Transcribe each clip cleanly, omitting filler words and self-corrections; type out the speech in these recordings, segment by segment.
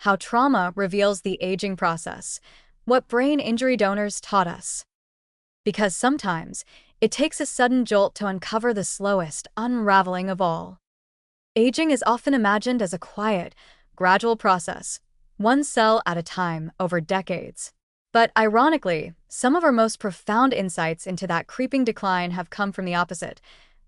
how trauma reveals the aging process, what brain injury donors taught us. Because sometimes, it takes a sudden jolt to uncover the slowest unraveling of all. Aging is often imagined as a quiet, gradual process, one cell at a time over decades. But ironically, some of our most profound insights into that creeping decline have come from the opposite: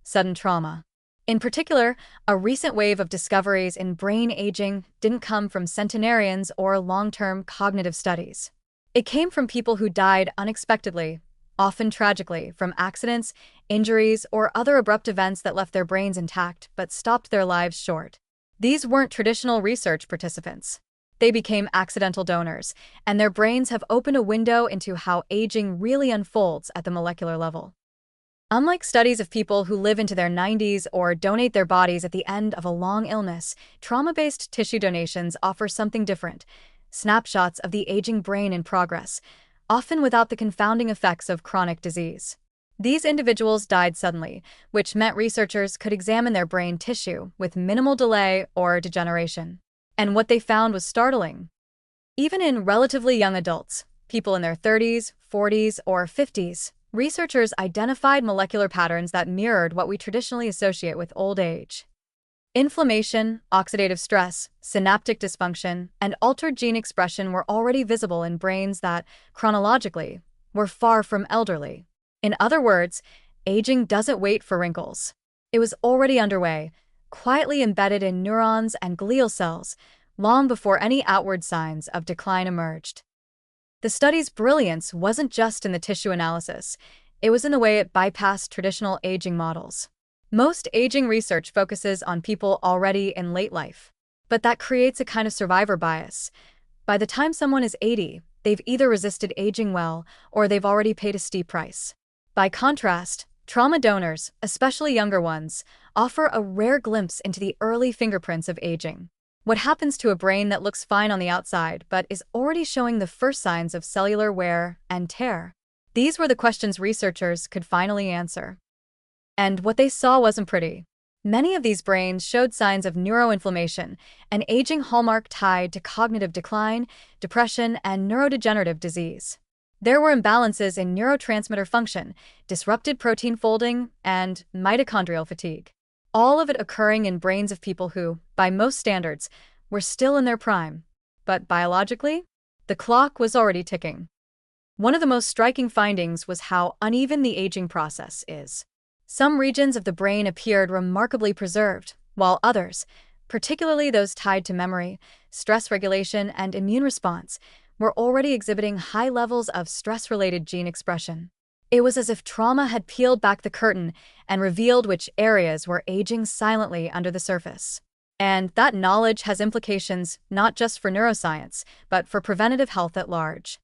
sudden trauma. In particular, a recent wave of discoveries in brain aging didn't come from centenarians or long-term cognitive studies. It came from people who died unexpectedly, often tragically, from accidents, injuries, or other abrupt events that left their brains intact but stopped their lives short. These weren't traditional research participants. They became accidental donors, and their brains have opened a window into how aging really unfolds at the molecular level. Unlike studies of people who live into their 90s or donate their bodies at the end of a long illness, trauma-based tissue donations offer something different: snapshots of the aging brain in progress, often without the confounding effects of chronic disease. These individuals died suddenly, which meant researchers could examine their brain tissue with minimal delay or degeneration. And what they found was startling. Even in relatively young adults, people in their 30s, 40s, or 50s, researchers identified molecular patterns that mirrored what we traditionally associate with old age. Inflammation, oxidative stress, synaptic dysfunction, and altered gene expression were already visible in brains that, chronologically, were far from elderly. In other words, aging doesn't wait for wrinkles. It was already underway, quietly embedded in neurons and glial cells, long before any outward signs of decline emerged. The study's brilliance wasn't just in the tissue analysis, it was in the way it bypassed traditional aging models. Most aging research focuses on people already in late life, but that creates a kind of survivor bias. By the time someone is 80, they've either resisted aging well or they've already paid a steep price. By contrast, trauma donors, especially younger ones, offer a rare glimpse into the early fingerprints of aging. What happens to a brain that looks fine on the outside but is already showing the first signs of cellular wear and tear? These were the questions researchers could finally answer. And what they saw wasn't pretty. Many of these brains showed signs of neuroinflammation, an aging hallmark tied to cognitive decline, depression, and neurodegenerative disease. There were imbalances in neurotransmitter function, disrupted protein folding, and mitochondrial fatigue. All of it occurring in brains of people who, by most standards, were still in their prime. But biologically, the clock was already ticking. One of the most striking findings was how uneven the aging process is. Some regions of the brain appeared remarkably preserved, while others, particularly those tied to memory, stress regulation, and immune response, were already exhibiting high levels of stress-related gene expression. It was as if trauma had peeled back the curtain and revealed which areas were aging silently under the surface. And that knowledge has implications not just for neuroscience, but for preventative health at large.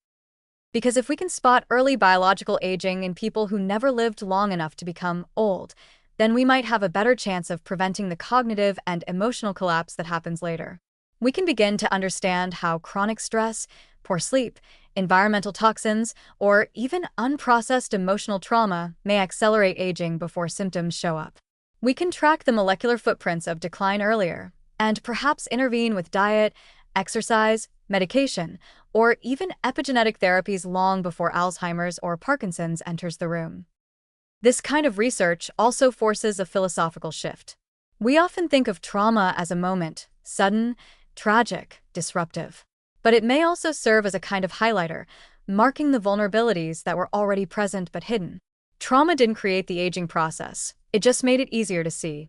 Because if we can spot early biological aging in people who never lived long enough to become old, then we might have a better chance of preventing the cognitive and emotional collapse that happens later. We can begin to understand how chronic stress, poor sleep, environmental toxins, or even unprocessed emotional trauma may accelerate aging before symptoms show up. We can track the molecular footprints of decline earlier, and perhaps intervene with diet, exercise, medication, or even epigenetic therapies long before Alzheimer's or Parkinson's enters the room. This kind of research also forces a philosophical shift. We often think of trauma as a moment, sudden, tragic, disruptive. But it may also serve as a kind of highlighter, marking the vulnerabilities that were already present but hidden. Trauma didn't create the aging process, it just made it easier to see.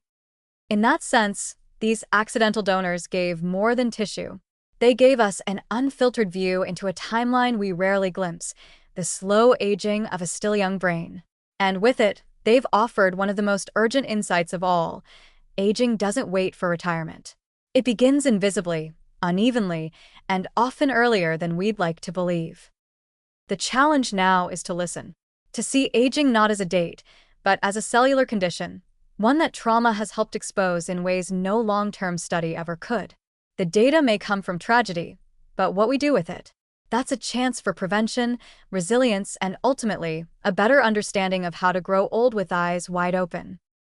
In that sense, these accidental donors gave more than tissue. They gave us an unfiltered view into a timeline we rarely glimpse, the slow aging of a still young brain. And with it, they've offered one of the most urgent insights of all: aging doesn't wait for retirement. It begins invisibly, unevenly, and often earlier than we'd like to believe. The challenge now is to listen, to see aging not as a date, but as a cellular condition, one that trauma has helped expose in ways no long-term study ever could. The data may come from tragedy, but what we do with it, that's a chance for prevention, resilience, and ultimately, a better understanding of how to grow old with eyes wide open.